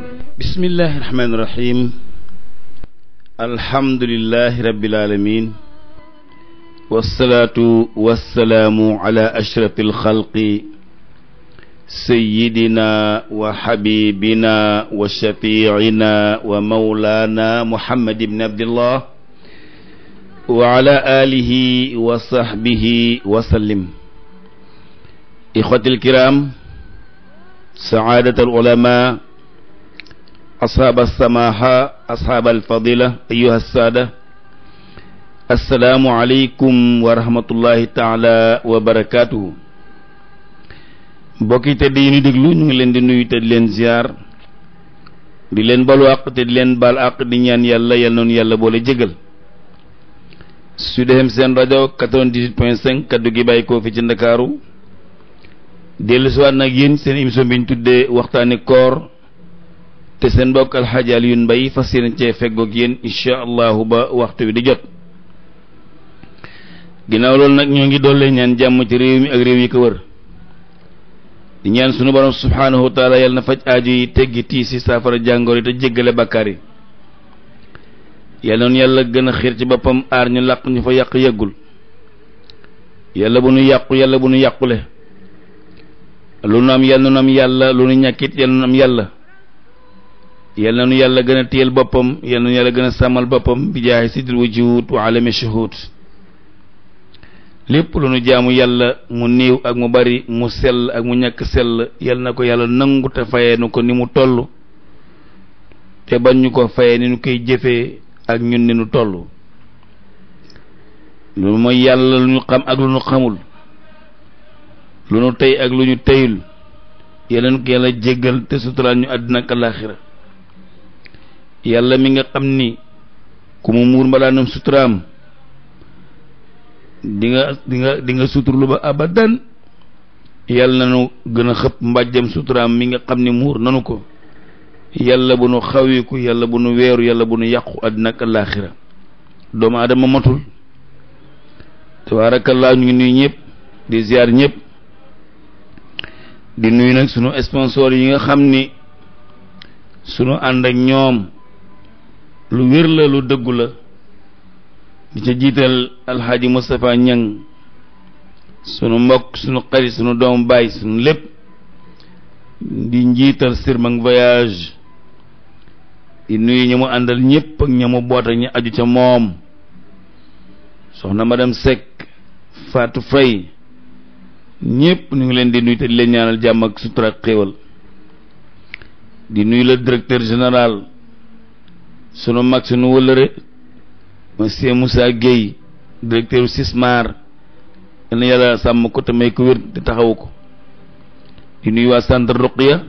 bismillahi rahmaani rahim alhamdulillahi rabbil alamin wassalaatu wassalaamu ala ashrafil xalqi sayyidina wa habibina wa shafiicina wa mawlaana muhammad ibn abdillah wa ala alihi wa sahbihi wa sallim. ixwatil kiram, saadatal ulama, ashaab alsamaha, ashaab alfadila, ayuha saada, assalaamu aleykum wa rahmatullahi taala wa barakaatuhu. mbokki tedd yi ñu déglu ñu ngi leen di nuyu te di leen ziar, di leen balu àq te di leen baal àq, di ñaan yàlla yal noonu yàlla boole jégal. Sud FM seen rajo 98.5 kaddu gi bàyyi koo fi ci Ndakaaru dellu siwaat nag yéen seen émission bi ñu tuddee waxtaani koor te seen mbokk Alxaaji Alioune Mbaye fas yéene cee feggoog yéen incha allahu ba waxtu wi di jot. ginnaaw loolu nag ñoo ngi doole ñaan jàmm ci réew mi ak réew yi ko wër, di ñaan sunu borom subhaanahu wa taala yàlla na faj aaju yi, teggi tiis yi, saafara jàngoor yi te jéggale bakkaar yi. yàlla noonu yàlla gën a xiir ci boppam, aar ñu làq ñu fa yàq yëggul. yàlla bu nu yàqu, yàlla bu nu yàqule. lu nu am yàlla nu am yàlla, lu nu ñàkkit yàlla nu am yàlla. yàlla nu yàlla gën a téyel boppam, yàlla nu yàlla gën a sàmmal boppam bi jaahi sidil wujud wa alami shuhud. lépp lu nu jaamu yàlla, mu néew ak mu bari, mu sell ak mu ñàkk sell, yàlla na ko yàlla nangu te fayee nu ko ni mu toll, te bañ ñu ko fayee ni nu koy jëfee ak ñun ni nu toll. lu mooy yàlla lu ñu xam ak lu ñu xamul, lu ñu tey ak lu ñu teyul, yàlla nu ko yàlla jéggal te suturaal ñu àddina ak alaaxira. yàlla mi nga xam ni ku mu muur mbalaanam suturaam di nga suturlu ba abadan. yàlla na nu gën a xëpp mbàjjam suturaam mi nga xam ni muur nanu ko. yàlla bu nu xawiku, yàlla bu nu weeru, yàlla bu nu yàqu àddina ak alaaxira. doomu aadama matul. tabaarakallaa ñu ngi nuyu ñëpp di ziar ñëpp, di nuyu nag sunu sponsor yi nga xam ni sunu ànd ak ñoom lu wér la, lu dëggu la. di ca jiital alxaaji Moustapha Ñang, sunu mbokk, sunu xarit, sunu doomu baay, sunu lépp. di njiital Sirmang Voyage. di nuyu ñi mu àndal ñëpp ak ña mu boota ñi aju ca moom, soxna madame Seck, Fatou Faye, ñëpp ñu ngi leen di nuyu te di leen ñaanal jàmm ak sutura ak xéewal. di nuyu le directeur général, sunu mag, sunu wëllëre, monsieur Moussa Gueye, directeur Sismar. yal na yàlla sàmm ko te may ko wér te taxawu ko. di nuyu waa centre Ruqya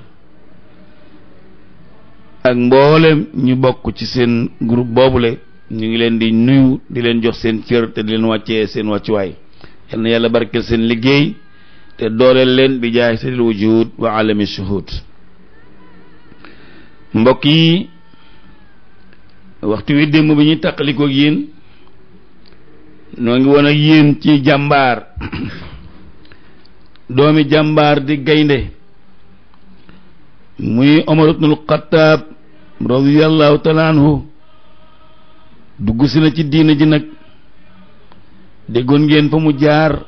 ak mboolem ñu bokk ci seen groupe boobule. ñu ngi leen di nuyu, di leen jox seen cër te di leen wàccee seen wàccuwaay. yal na yàlla barkeel seen liggéey te dooleel leen bi jaay sidil wujud wa alami shuhud. mbokk yi, waxtu wi démb bi ñuy tàqalikoo ak yéen noo ngi woon ak yéen ci jàmbaar doomi jàmbaar di gaynde muy Omar ibnul Xattaab radiyallahu taala anhu. dugg si na ci diina ji nag. déggoon ngeen fa mu jaar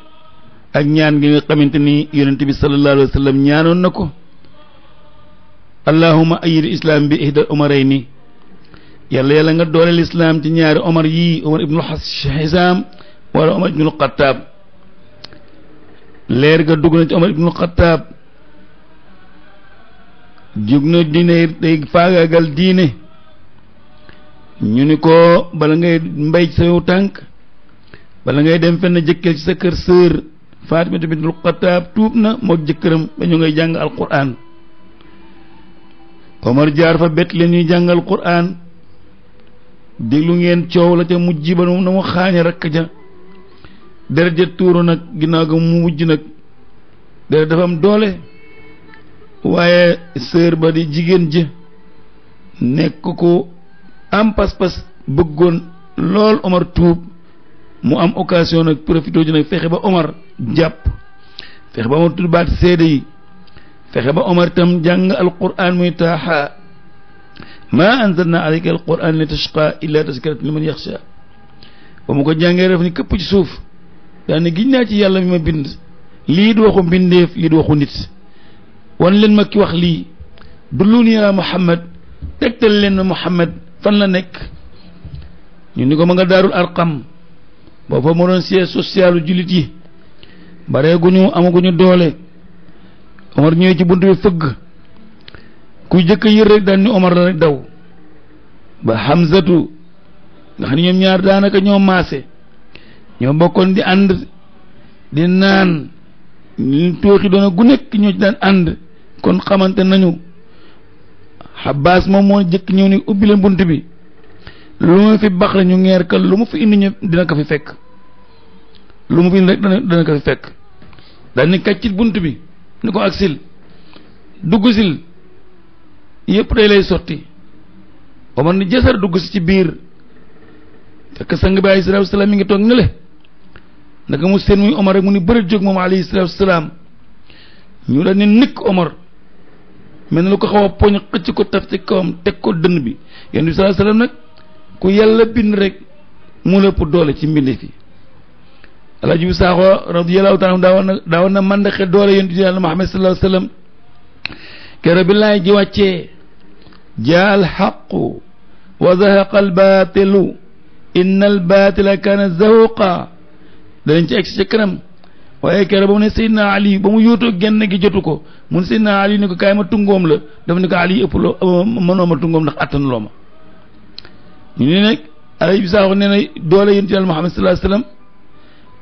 ak ñaan gi nga xamante ni yonent bi sallallahu alayhi wa sallam ñaanoon na ko. allahumma ayyid islam bi ihda umarayni. yàlla nga dooleel islam ci ñaari Omar yii, Omar ibnul Hisaam wala Omar ibnul Xattaab. leer ga dugg na ci Omar ibnul Xattaab. jóg na diine day faagaagal diine. ñu ni ko bala ngay mbay ci saw tànk, bala ngay dem fenn jëkkër ci sa kër sër Faatimata bintul Xattaab tuub na mook jëkkëram ba ñu ngay jàng alquran. Omar jaar fa bett leen ñuy jàng alquran. déglu ngeen coow la ca mujj ba na mu xaañe rakk ja. deret ja tuuru nag, ginnaaw ga mu mujj nag deret dafa am doole. waaye sër ba di jigéen ja nekk ko am pas-pas, bëggoon lool Omar tuub. mu am occasion nag profité ji nag fexe ba Omar jàpp, fexe ba Omar tudd baat seede yi, fexe ba Omar itam jàng alquran muy taaxa ma anzalna alayka alquran li tashqa illa tazkiratan liman yaxsha ba mu ko jàngee def ni këpp ci suuf daane giñ naa ci yàlla mi ma bind lii du waxu mbindeef lii du waxu nit wan leen ma ki wax lii dulluni ala Muhammad tegtal leen ma Muhammad fan la nekk ñu ni ko ma nga daarul arqam booba moo doon siège social jullit yi bareeguñu amaguñu doole Omar ñëwee ci bunt bi fëgg kuy jëkk yër rek daan ni Omar la rek daw ba Hamzatu nga xam ne ñoom ñaar daanaka ñoo maase ñoo bokkoon di ànd di naan ñu tooxi doona gu nekk ñoo ci daan ànd kon xamante nañu Abbas moom moo jëkk ñëw ni ubbi leen bunt bi lu mu fi bax la ñu ngeer ka lu mu fi indi ñu dina ko fi fekk lu mu fi indi rek dana ko fi fekk daal ni kàccit bunt bi ni ko aksil dugg sil yëpp day lay sotti Omar ni jasar dugg si ci biir fekk sang bi alayhi salaatu wasalaam mi ngi toog ne le naka mu seen muy Omar rek mu ni bëri jóg moom alayhi salaatu wasalaam ñu la ni nikk Omar mel na lu ko xaw a poñ xëcc ko taf ci kawam teg ko dënn bi yonent bi sallallahu alayhi wasallam nag ku yàlla bind rek mu la ëpp doole ci mbinde fi Alaaji bi Saaxo radiyallahu taala daawoon na mandaxe doole yonent bi yàlla Muhammad sallallahu alayhi wasallam kero bi laay ji wàccee jaa al xaqu wa zahaqa al baatilu inna al baatila kaana zahuqa danañ ci egsi ca kanam waaye keroog ba mu ne Seydina Ali ba mu yóotoo genn gi jotu ko mu ne Seydina Ali ni ko kaay ma tungoom la dafa ni ko Ali ëpp loo mënoo ma tungoom ndax attan loo ma ñu ne nag Alaaji bi Saaxo nee na doole yonent Yàlla Muhammad sallallahu alayhi wasallam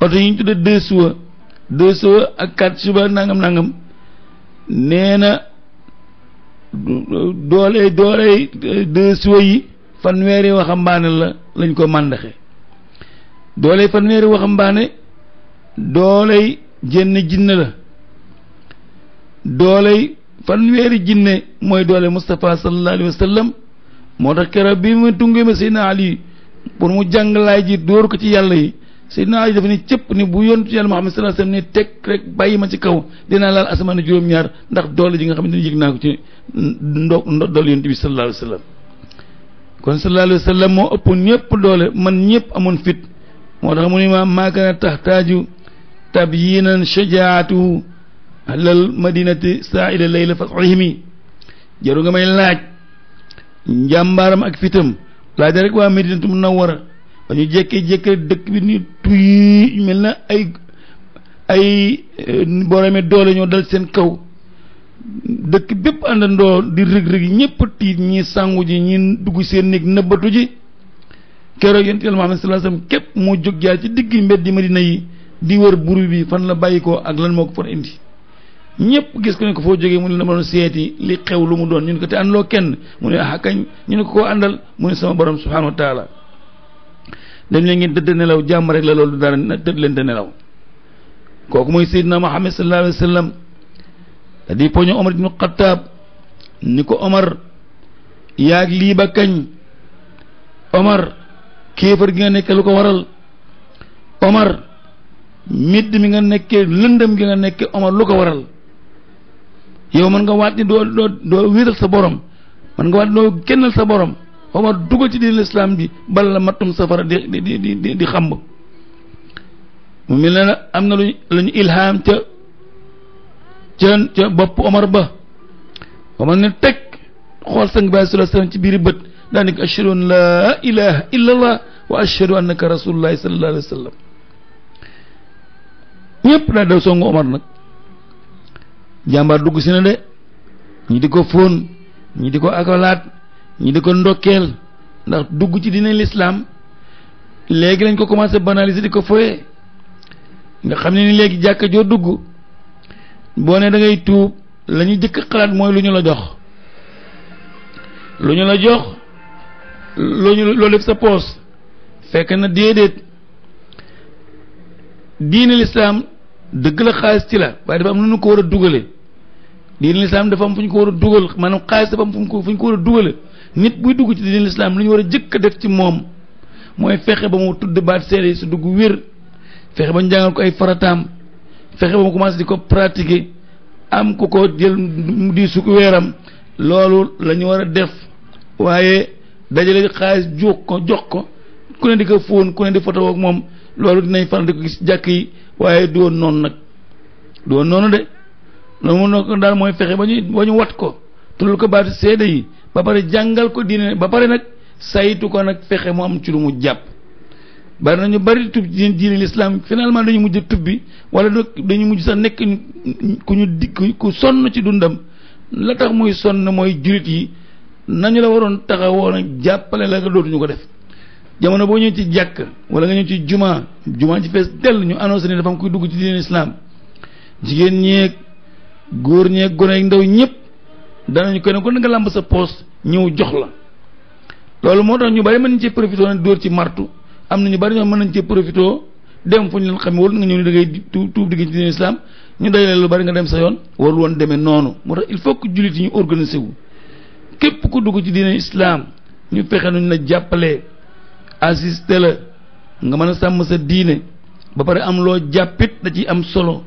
oto yi ñu tudde deux suwa ak quatre suba nangam nee na doole deux suwa yi fanweeri waxambaane lañ ko màndaxe doole fanweeri waxambaane dooley jenn jinne la dooley fanweeri jinne mooy doole Moustapha sallallahu alayhi wa sallam moo tax keroog bi mu tungee ma Seydina Ali pour mu jàng laay ji dóor ko ci yàlla yi Seydina Ali dafa ni cëpp ni bu yontu yàlla Muhammad sallallahu alayhi wa sallam ni teg rek bàyyi ma ci kaw dinaa laal asamaan juróom-ñaar ndax doole ji nga xam ne yëg naa ko ci ndoddal yontu bi sallallahu alayhi wa sallam kon sallallahu alayhi wa sallam moo ëpp ñëpp doole man ñëpp amoon fit moo tax mu ni ma maa kana taxtaaju tabyinan shajaatu alal madinati saaila layla fasihimi jaru nga may laaj njàmbaaram ak fitam laaj rek waa Madinatu Munawwara ba ñu jékkee dëkk bi ni tuy mel na ay boroomi doole ñoo dal seen kaw dëkk bépp àndandoo di rëg-rëg yi ñëpp tiit ñi sangu ji ñi dugg seen néeg nëbbatu ji keroog yonent Yàlla Muhammad sallallahu alayhi wasallam képp moo jóg jaar ci digg mbeddi Madina yi di wër buru bi fan la bàyyi ko ak lan moo ko fa indi ñëpp gis ko ne ko foo jógee mu ne dama doon seeti li xew lu mu doon ñu ne ko te àndaloo kenn mu ne ah kañ ñu ne ko koo àndal mu ne sama borom subhanahu wa taala dañ leen ngeen tëdd nelaw jàmm rek la loolu dara tëdd leen te nelaw kooku mooy Seydina Muhammad sallallahu alayhi wa sallam da di poño Omar ibn Khattab ni ko Omar yaag lii ba kañ Omar kéefar gi nga nekke lu ko waral Omar midd mi nga nekke lëndëm gi nga nekke Omar lu ko waral yow man nga waat ni doo wéetal sa borom man nga waat ni doo kennal sa borom Omar dugal ci diine l'islam bi bal la mattum safara di xamb mu mel ne am na lañu ilham ca bopp Omar ba Omar ne teg xool sang bi sallallahu alayhi wasallam ci biiri bët daa ni ko ashhadu an laa ilaha illa allah wa ashhadu annaka rasulullahi sallallahu alayhi wasallam ñëpp daa daw songu Omar nag jàmbaar dugg si na de ñi di ko fóon ñi di ko akolaat ñi di ko ndokkeel ndax dugg ci diine l'islam léegi lañ ko commencé banaliser di ko foye nga xam ne ni léegi jàkka joo dugg boo ne da ngay tuub la ñu jëkk xalaat mooy lu ñu la jox loo def sa poos fekk na déedéet diine l'islam dëgg la xaalis ci la waaye dafa am lu ñu ko war a dugale diine l'islam dafa am fu ñu ko war a dugal maanaam xaalis dafa am fu ñu ko war a dugale nit buy dugg ci diine l'islam lu ñu war a jëkk a def ci moom mooy fexe ba mu tudd baat seede yi su dugg wér fexe ba ñu jàngal ko ay farataam fexe ba mu commencé di ko pratiquer am ku ko jël mu di sukk weeram loolu la ñu war a def waaye dajale xaalis jox ko ku ne di ko fóon ku ne di photo ak moom loolu dinañ faral di ko gis jàkk yi waaye du woon noonu nag du woon noonu de loolu mën ko daal mooy fexe ba ñu wat ko tulul ko baati seede yi ba pare jàngal ko diine ba pare nag saytu ko nag fexe mu am ci lu mu jàpp bari nañu bari tub diine l'islam finalement dañu mujj tubbi wala dañu mujj sax nekk ku sonn ci dundam la tax muy sonn mooy julit yi nañu la waroon taxawoo nag jàppale la nga dootuñu ko def jamono boo ñëw ci jàkk wala nga ñëw ci juma ci fees dell ñu annoncé ni dafa am kuy dugg ci diine l'islam jigéen ñeeg góor ñeeg gone ak ndaw ñëpp danañu ko ne ko nga làmb sa poos ñëw jox la loolu moo tax ñu bari mën nañ cee profité na dóor ci martu am na ñu bari ñoo mën nañ cee profité dem fu ñu leen xam warul nga ñëw ni da ngay tuub digg ci diine islam ñu dajale lu bari nga dem sa yoon warul woon demee noonu moo tax il faut que jullit yi ñu organisé wu képp ku dugg ci diine islam ñu fexe nuñ la jàppalee assisté la nga mën a sàmm sa diine ba pare am loo jàppit da ciy am solo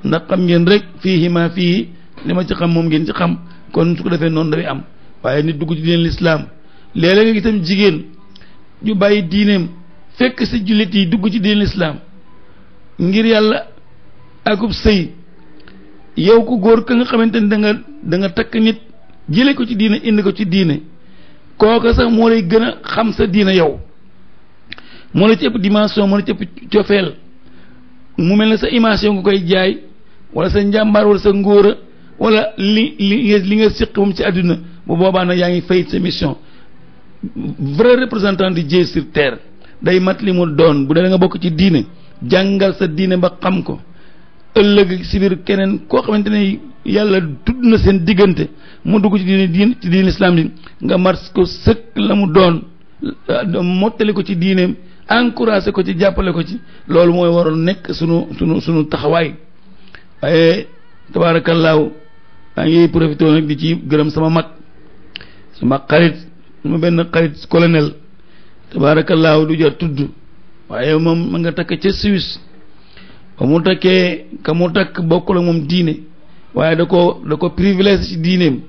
ndax xam ngeen rek fii ma fii li ma ci xam moom ngeen ci xam kon su ko defee noonu dafay am waaye nit dugg ci diine l'islam léeg-léeg nga itam jigéen ñu bàyyi diineem fekk si jullit yi dugg ci diine l'islam ngir yàlla akub sëy yow ku góor ka nga xamante ni da nga takk nit jële ko ci diine indi ko ci diine kooka sax moo lay gën a xam sa diine yow moo la ci ëpp dimension moo la ci ëpp cofeel mu mel ne sa image nga koy jaay wala sa njàmbaar wala sa ngóora wala li nga séq moom ci àdduna bu boobaa nag yaa ngi fayit sa mission vrai représentant de Dieu sur terre day mat li mu doon bu dee da nga bokk ci diine jàngal sa diine ba xam ko ëllëg si biir keneen koo xamante ne yàlla tudd na seen diggante mu dugg ci diine islam bi nga mat ko sëkk la mu doon mottali ko ci diineem encouragé ko ci jàppale ko ci loolu mooy waroon nekk sunu taxawaay waaye tabaarakallaahu maa ngi profité nag di ci gërëm sama xarit sama benn xarit colonel tabaarakallaahu du jar tudd waaye moom ma nga takk ca Suisse ba mu takkee ka mu takk bokkul ak moom diine waaye da ko privilège ci diineem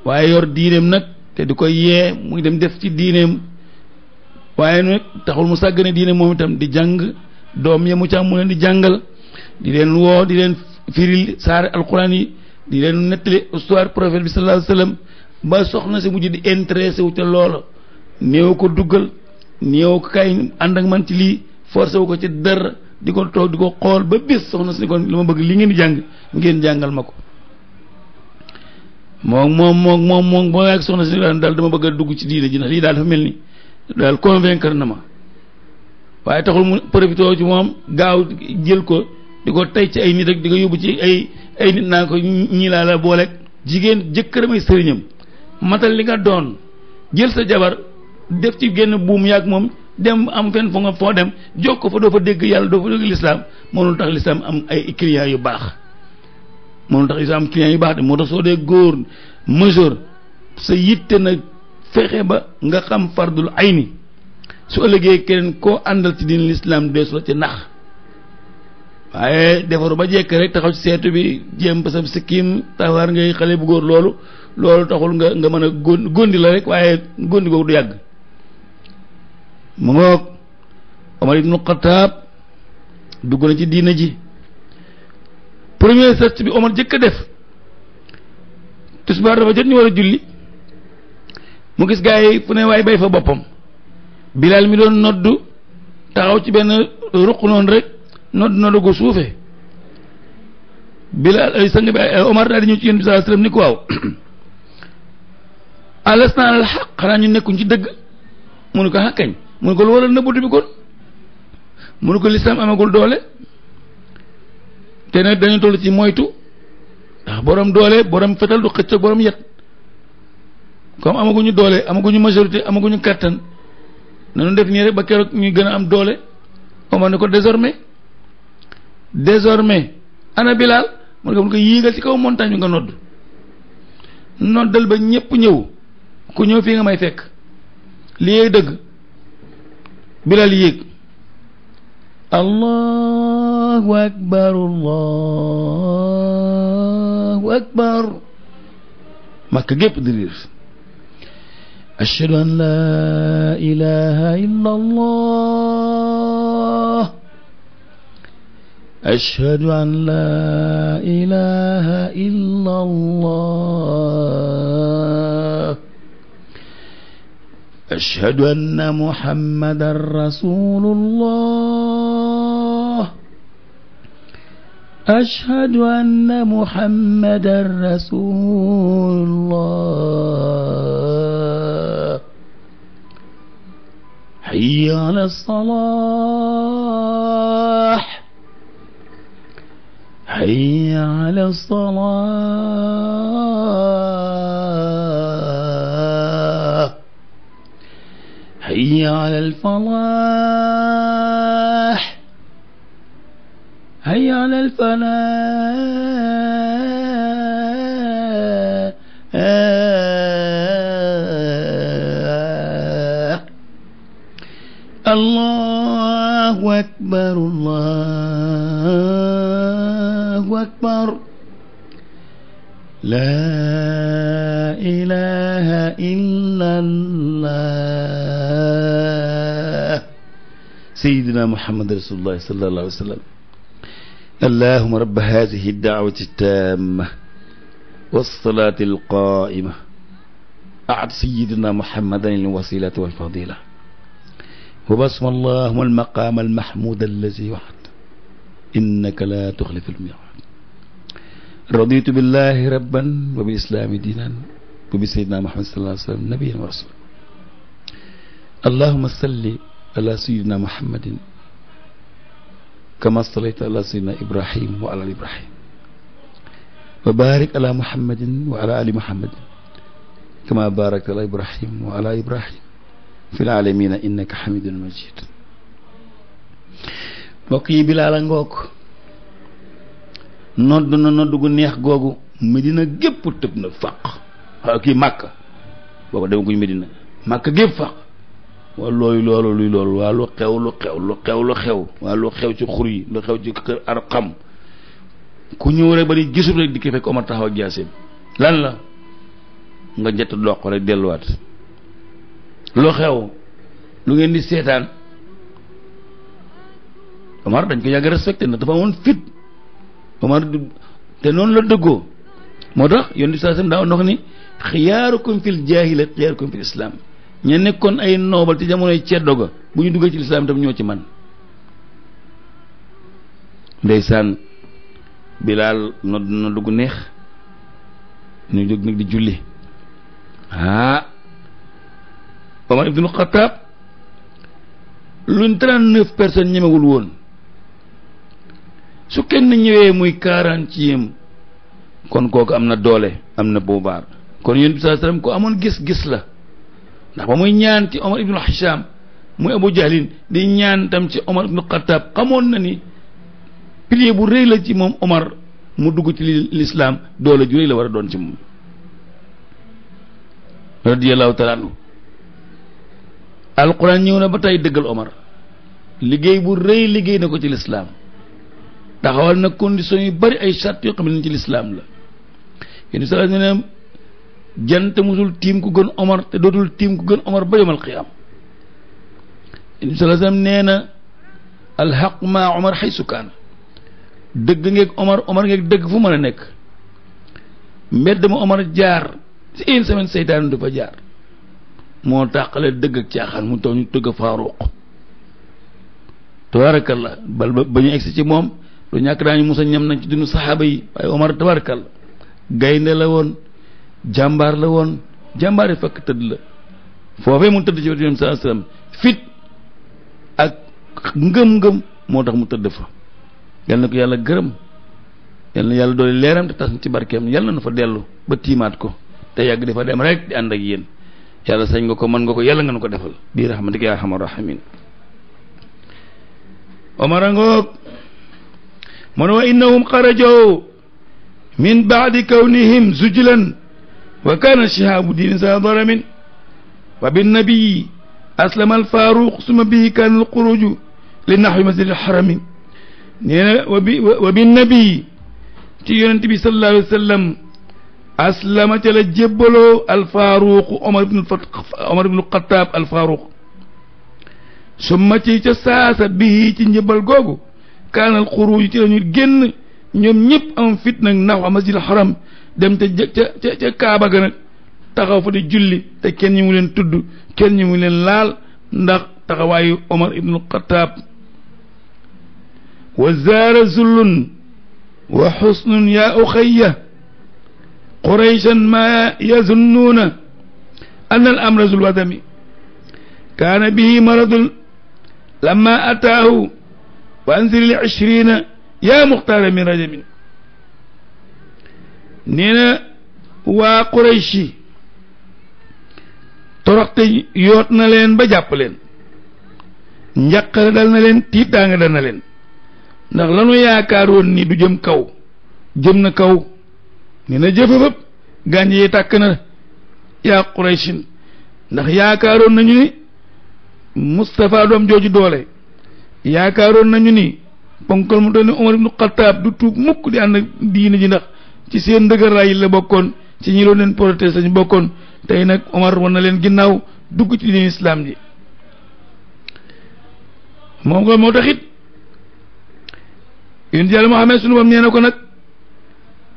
waaye yor diineem nag te di koy yee muy dem def ci diineem waaye nag taxul mu sàggane diine moom itam di jàng doom ya mu ci am mu leen di jàngal di leen woo di leen firil saare alquran yi di leen nettali histoire prophète bi sallallahu alayhi wasallam ba soxna si mujj di intéressé wu ca loola néew ko duggal néew ko kay ànd ak man ci lii forcé wu ko ci dara di ko toog di ko xool ba bis soxna si ni kon li ma bëgg li ngeen di jàng ngeen jàngal ma ko moom boo yàgg soxna si ni daal dama bëgg a dugg ci diine ji ndax lii daal dafa mel ni daal convaincre na ma waaye taxul mu profité ci moom gaaw jël ko di ko tey ci ay nit rek di ko yóbbu ci ay nit naa ko ñii laa la booleeg jigéen jëkkëram ay sëriñam matal li nga doon jël sa jabar def ci génn buum yàgg moom dem am fenn foo dem jox ko fa doo fa dégg yàlla doo fa dégg lislaam mënul tax lislaam am ay clients yu baax mënul tax lislaam am clients yu baax de moo tax soo dee góor majeur sa yitte na fexe ba nga xam fardul ayni su ëllëgee keneen koo àndal ci diin lislaam deesu la ci nax waaye defaru ba jekk rek taxaw ci seetu bi jéem ba sa sikkim taxawaar ngay xale bu góor loolu taxul nga mën a góndi la rek waaye góndi googu du yàgg mu ngoog Omar ibnu Xataab dugg na ci diina ji premier sart bi Omar jëkk a def tisbaar dafa jot ñu war a julli mu gis gaa yi fu ne waaye bay fa boppam Bilaal mi doon noddu taxaw ci benn ruq noonu rek noddu gu suufe Bilaal sang bi Omar daal di ñëw ci Yonent bi sallallahu alayhi wasallam ni ko waaw alasna al xaq xanaa ñu nekkuñ ci dëgg mu ne ko xàkkañ mu ne ko lu wala nëbbutu bi kon mu ne ko lislaam amagul doole te nag dañu toll ci moytu ndax borom doole borom fetal du xëcc ak borom yet comme amaguñu doole amaguñu majorité amaguñu kàttan nanu def nii rek ba keroog ñuy gën a am doole Omar ne ko désormais ana Bilaal mu ne ko yéegal ci kaw montagne bi nga noddal ba ñépp ñëw ku ñëw fii nga may fekk lii dëgg Bilaal yéeg allahu akbar allahu akbar Makka gépp di riir ashhadu an laa ilaaha illallah ashhadu an laa ilaaha illallah ashhadu anna muhammadan rasulullah ashhadu anna muhammadan rasulullah hayya ala salah hayya ala salah hayya ala al-falah hayya ala al-falah Allahu akbar Allahu akbar laa ilaaha illallah sayyidina Muhammad rasulullah sallallahu alayhi wa sallam allahumma rabba haadihi ad-da'wati at-taamma was-salaati al-qaa'ima a'ti sayyidina Muhammadan al-wasiilata wal-fadiila wa basma allahumma al-maqaama al-mahmuuda allazii wa'adta innaka laa tuxlifu al-mii'aad raditu billahi rabban wa bil islaami diinan wa bi sayyidina Muhammad sallallahu alayhi wa sallam nabiyyan wa rasuulan allahumma salli ala sayyidina Muhammadin kama sallayta ala sayyidina Ibrahim wa ala ali Ibrahim wa barik ala Muhammadin wa ala ali Muhammadin kama barakta ala Ibrahim wa ala Ibrahim fil aalamiina innaka hamiidun majiid mbokk yi Bilaal a ngoog nodd na nodd gu neex googu Medina gépp tëb na fàq waaw kii Màkka booba demaguñ Medina Màkka gépp fàq waa looyu loolu luy loolu waa lu xew waa lu xew ci xur yi lu xew ci kër Arqam ku ñëw rek ba ni gisul rek di ko fekk Omar taxaw ak jaaseem lan la nga jett doq rek delluwaat lu xew lu ngeen di seetaan Omar dañ ko yàgg respecté na dafa amoon fit Omar te noonu la dëggoo moo tax yoon di saa sam daa ndox ni xiyaarukum fil jaahila xiyaarukum fil islam ña nekkoon ay noobal ci jamonoy ceddo ga bu ñu duggee ci lislaam tam ñoo ci man ndeysaan Bilaal nodd gu neex ñu jóg nag di julli Omar ibnul Xattaab luñ 39 personnes ñemewul woon su kenn ñëwee muy 40 kon kooku am na doole am na boobaar kon yonent bi sallallahu alayhi wasallam ko amoon gis-gis la ndax ba muy ñaan ci Omar ibnu Hisham muy Abu Jahlin di ñaan tam ci Omar ibnu Xattaab xamoon na ni pilier bu rëy la ci moom Omar mu dugg ci lislaam doole ju rëy la war a doon ci moom radiyallahu taala anhu alquran ñëw na ba tey dëggal Omar liggéey bu rëy liggéey na ko ci lislaam taxawal na conditions yu bari ay charte yoo xam ne ci lislaam la yéen sallallahu alayhi wasallam jant musul tiim ku gën Omar te dootul tiim ku gën Omar ba yawmal qiyaam yéen sallallahu alayhi wasallam nee na alxaq ma Omar xaysu kaana dëgg ngeeg Omar ngeeg dëgg fu mën a nekk mbedd ma Omar jaar ci une semaine seytaan du fa jaar moo tàqale dëgg ak caaxaan mu taw ñu tëgg Faaruq tabarakallah bal ba ñu egsi ci moom lu ñàkk daañu musa ñam nañ ci dunu saxaaba yi waaye Omar tabarakallah gaynde la woon jàmbaar la woon jàmbaar yi fekk tëdd la foofee mu tëdd ci wetu Yonent sallallahu alayhi wasallam fit ak ngëm-ngëm moo tax mu tëdd fa yal na ko yàlla gërëm yal na yàlla doole leeram te tas ci barkeem yal na fa dellu ba tiimaat ko te yàgg dafa dem rek di ànd ak yéen yàlla sañ nga ko mën nga ko yàlla nga nu ko defal bii rahmatika yaa arhamar rahimin Omar a ngoog mu ne wa innahum xarajaw min baadi kawnihim zujlan wa kana shihabu diin sa daramin wa bin nabii aslama al faruq suma bihi kana al xuruju li nahwi masjid al harami nee na wa bin nabii ci yonent bi sallallahu alayhi wa sallam aslama ca la jébbaloo alfaaruq omar ibnu xataab alfaaruq summa ci ca saasa bii ci njëbbal googu kaanal xuruuj ci lañu génn ñoom ñëpp am fit nag naxwa masjidil haram dem ca kaaba ga nag taxaw fa di julli te kenn ñi mu leen tudd kenn ñi mu leen laal ndax taxawaayu omar ibnu xataab wa zaara zullun wa xusnun yaa uxayya qurayshan ma yazunnuuna an al amra zul wadami kaana bihi maradun lamma ataahu wa anzil al ishrina yaa muxtaara min rajabin nee na waa qurayshi toroxte yoot na leen ba jàpp leen njàqare dal na leen tiitaanga dal na leen ndax lanu yaakaaroon ni du jëm kaw jëm na kaw nee na jëfëfëp gànj yi tàkk na yaa qurayshin ndax yaakaaroon nañu ni Moustapha doom jooju doole yaakaaroon nañu ni ponkal mu doon ne Omar ibnu Xattaab du tuub mukk di ànd ak diine ji ndax ci seen ndëgëraay yi la bokkoon ci ñi doon leen protesté ñu bokkoon tey nag Omar war na leen ginnaaw dugg ci diine islam ji moom ko moo taxit yonent Yàlla Muhammad sunu bam nee na ko nag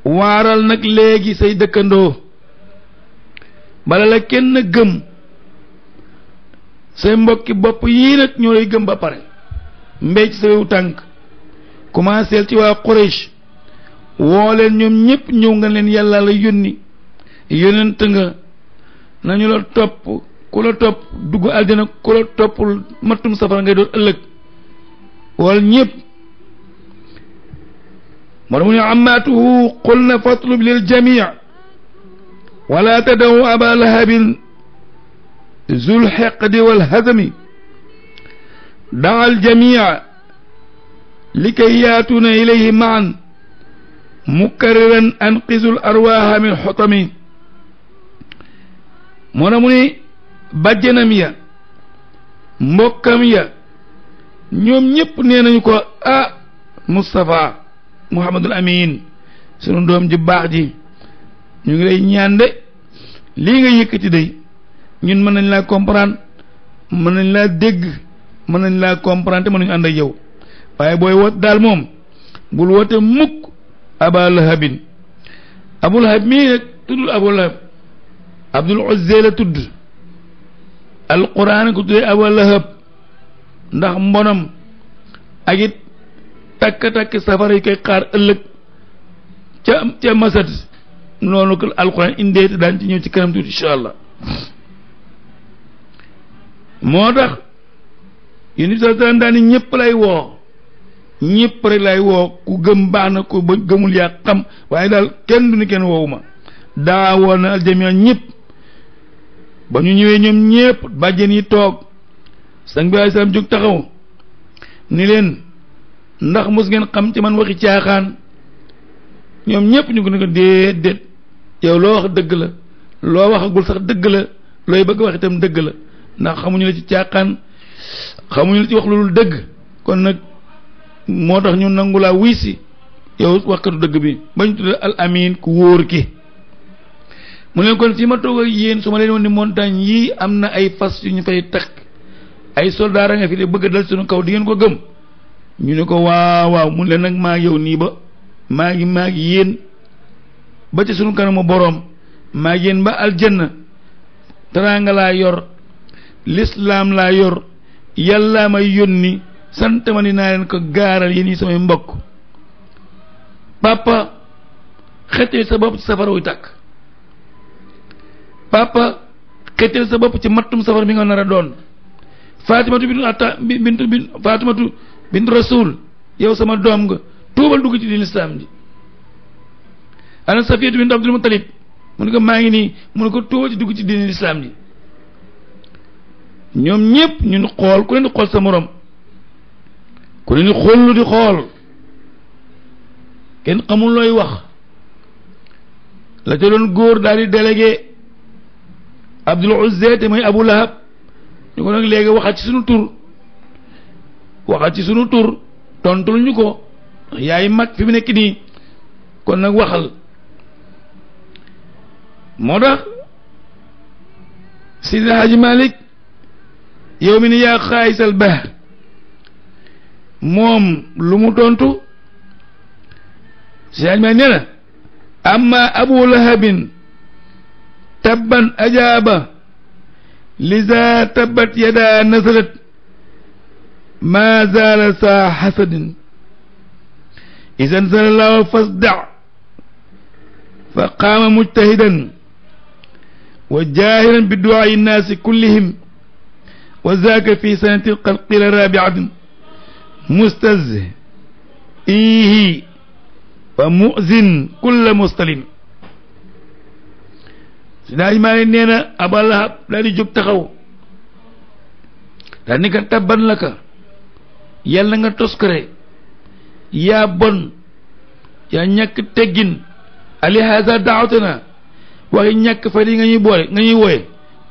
waaral nag léegi say dëkkandoo bala la kenn gëm say mbokki bopp yii nag ñoo lay gëm ba pare mbéy ci sa wewu tànk commencé ci waa Quraysh woo leen ñoom ñëpp ñëw nga leen yàlla la yónni yónent nga nañu la topp ku la topp dugg aljana ku la toppul mattum safara ngay doon ëllëg wal ñëpp moo mu ne ammaatuhu qulna fatlub lil jamii wala tadaw aba lahabin zul xeqdi wal hazami daa al jamia likay yaatuuna ilayhi maan mukarriran anqisul arwaaha min xotami moo na mu ni bàjjanam ya mbokkam ya ñoom ñëpp nee nañu ko ah Moustapha Muhammadul Amin sunu doom ji baax ji ñu ngi lay ñaan de lii nga yëkkati day ñun mën nañ laa comprendre mën nañ laa dégg mën nañ laa comprendre te mën nañu ànd ak yow waaye booy woot daal moom bul woote mukk aba lahabin abu lahab mii nag tuddul abu lahab abdul uzza la tudd alquran ko tuddee abu lahab ndax mbonam ak it takk safara yi koy xaar ëllëg ca masat noonu ko alquran indee te daan ci ñëw ci kanam tuuti incha allah moo tax yéen sa daan ñëpp lay woo ñëpp rek lay woo ku gëm baax na ku ba gëmul yaa xam waaye daal kenn du ni kenn woowu ma daa woo na aljamia ñëpp ba ñu ñëwee ñoom ñëpp bàjjen yi toog sang bi alayhi salaam jóg taxaw ni leen ndax mos ngeen xam ci man waxi caaxaan ñoom ñëpp ñu ko ne ko déedéet yow loo wax dëgg la loo waxagul sax dëgg la looy bëgg wax itam dëgg la ndax xamuñu la ci caaxaan xamuñu la ci wax lu dul dëgg kon nag moo tax ñu nangu laa wuy si yow waxkatu dëgg bi bañ tudde al amin ku wóor ki mu leen kon fi ma toog ak yéen su ma leen woon ni montagne yii am na ay fas yu ñu fay takk ay soldaar a nga fi de bëgg a dal suñu kaw di ngeen ko gëm ñu ne ko waaw mu leen nag maa yow nii ba maa ngi yéen ba ci suñu kanamu boroom maa ngi yéen ba aljanna teraanga laa yor lislaam laa yor yàllaa may yónni sant ma ni naa leen ko gaaral yéen yi samay mbokk papa xettali sa bopp ci safara wuy tàkk papa xettali sa bopp ci mattum safara bi nga nar a doon fatimatu bintu rasul yow sama doom nga tuubal dugg ci diin lislaam ji ana safiyatu bintu abdul muttalib mu ne ko maa ngi nii mu ne ko tuubal ci dugg ci diin lislaam ji ñoom ñëpp ñun xool ku leen di xool sa morom ku leen di xool di xool kenn xamul looy wax la ca doon góor daal di délégué Abdul Uzza te mooy Abu Lahab ñu ko nag léegi waxat ci sunu tur tontul ñu ko yaay mag fi mu nekk nii kon nag waxal moo tax Seydi Haaji Malik yow mi ni yaa xaayisal bahr moom lu mu tontu Seydi Haaji Malik nee na amma abu lahabin tabban ajaaba liza tabbat yada nasalat ma zaala saa hasadin idan zalallahu fasda fa qaama mujtahidan wa jaahiran bi du'aa'i nnaasi kullihim wa zaaka fi sanati alqila rabi'atin mustazhihi wa mu'zin kulla mustalim si daal maa leen nee na Abu Lahab daal di jóg taxaw daal ni ka tabban la ka yàlla nga toskare yaa bon yaa ñàkk teggin alihaza daawtana waxi ñàkk fa di nga ñuy boole nga ñuy wooye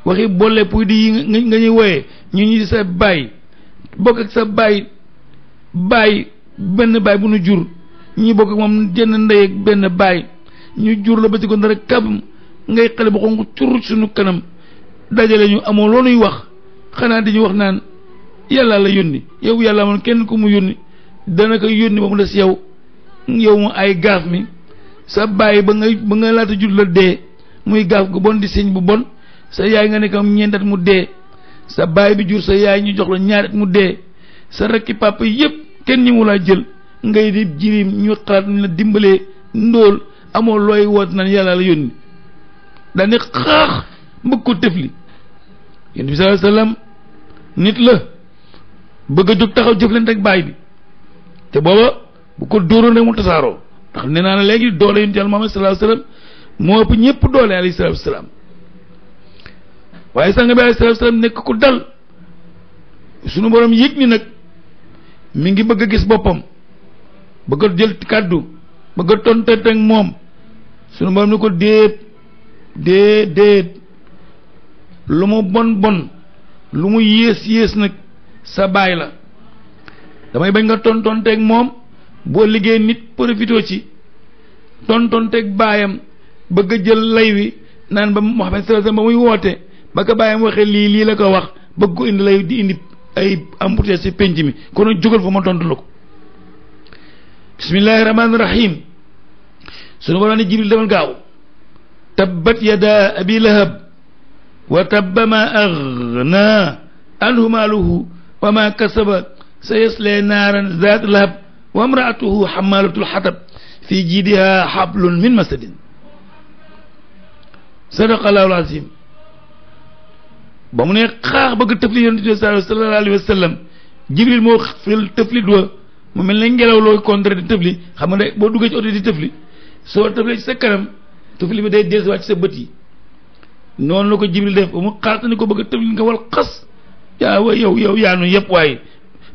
waxi boole puy di yi nga ñuy wooye ñu ñi sa baay bokk ak sa baay benn baay bu nu jur ñi bokk ak moom jenn ndey ak benn baay ñu jur la ba ci ko dara kabam ngay xale bu xonq cur suñu kanam dajale ñu amoo loonuy wax xanaa di ñu wax naan yàlla la yónni yow yàlla amoon kenn ku mu yónni dana ko yónni ba mu des yow mu ay gaaf mi sa baay ba nga laata jur la dee muy gaaf gu bon di siñ bu bon sa yaay nga nekk am ñeent at mu dee sa baay bi jur sa yaay ñu jox la ñaari at mu dee sa rakki papa yépp kenn ñi mu laa jël ngay di jirim ñu xalaat ñu la dimbalee ndóol amoo looy woot naan yàlla la yónni daane xaax bëgg ko tëfli yonent bi sallallahu alayhi wasallam nit la bëgg a jóg taxaw jëflante ak baay bi te booba bu ko dóoroon rek mu tasaaroo ndax nee naa ne léegi doole yonent Yàlla Muhammad sallallahu alayhi wasallam moo ëpp ñëpp doole alayhi salaatu wasalaam waaye sang bi alayhi salaatu wasalaam nekk ku dal sunu borom yëg ni nag mi ngi bëgg a gis boppam bëgg a jël kàddu bëgg a tontet ak moom sunu borom ni ko déet lu mu bon lu mu yées nag sa baay la damay bañ nga tontonteeg moom boo liggéey nit profité ci tontonteeg baayam bëgg a jël lay wi naan ba Muhammad sallallahu alayhi wasallam ba muy woote ba ko baayam waxee lii la ko wax bëgg ko indi lay di indi ay embouteillage ci penc mi kon jógal fa ma tontu la ko bismillahir rahmanir rahim sunu borom ne Jibril demal gaaw tabbat yada abi lahab wa tabba ma aghna anhu maaluhu wa ma kasaba sayasla naaran zaat lahab wa imraatuhu hammalatul hatab fi jiidiha hablun min masadin sadaqallahul azim ba mu ne xaax bëgg tëfli yonent bi sallallahu alayhi wa sallam Jibril moo fil tëflit wa mu mel ne ngelaw loo contre di tëfli xam nga boo duggee ci oto di tëfli soo tëflee ci sa kanam tëfli bi day dellusiwaat ci sa bët yi noonu la ko Jibril def ba mu xaar ni ko bëgg a tëfli nga wal xas yaa wa yow yaanu yëpp waaye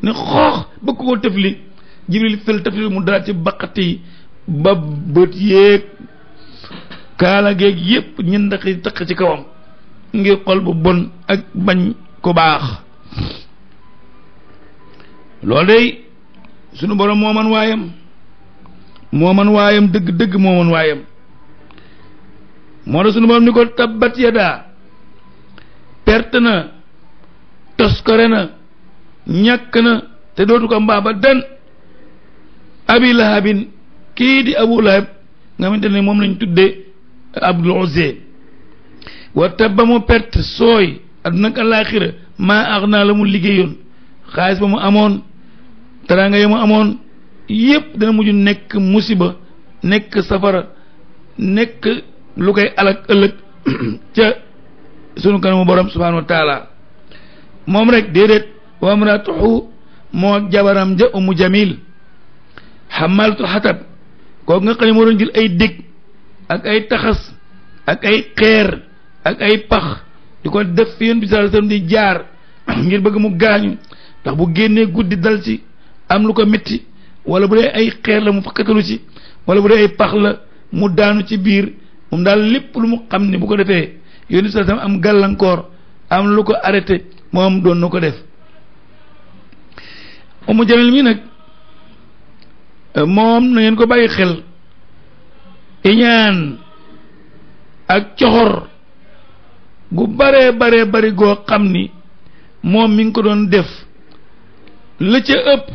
ne xoox bëgg koo tëfli Jibril fil tëfli mu dalaat ci baqat yi ba bët yeeg kaala geeg yëpp ñun ndax taq ci kawam ngir xol bu bon ak bañ ko baax loolu day sunu borom moo man waayam dëgg moo man waayam moo tax sunu borom ni ko tabbat yadaa perte na toskore na ñàkk na te dootu ko mbaa ba dan abi lahabin kii di abu lahab nga xamante ne moom lañ tuddee Abdul Uzza wa tabba mu perte sooy adduna ak alaaxira maa aghnaa la mu liggéeyoon xaalis ba mu amoon teraanga ya mu amoon yépp dana mujj nekk musiba nekk safara nekk lu koy alak ëllëg ca sunu kanamu borom subhaanahu wa taala moom rek déedéet wa imraatuhu moo jabaram ja Ummu Jamil xamalatul xatab kooku nga xam ne moo doon jël ay dég ak ay taxas ak ay xeer ak ay pax di ko def fi Yonent bi sallallahu alayhi wasallam di jaar ngir bëgg mu gaañu ndax bu génnee guddi dal ci am lu ko metti wala bu dee ay xeer la mu fakkatalu ci wala bu dee ay pax la mu daanu ci biir moom daal lépp lu mu xam ne bu ko defee Yonent bi sallallahu alayhi wasallam am gàllankoor am lu ko arrêté moom doon na ko def Ummu Jamil mi nag moom na ngeen ko bàyyi xel iñaan ak coxor gu bare bari goo xam ni moom mi ngi ko doon def la ca ëpp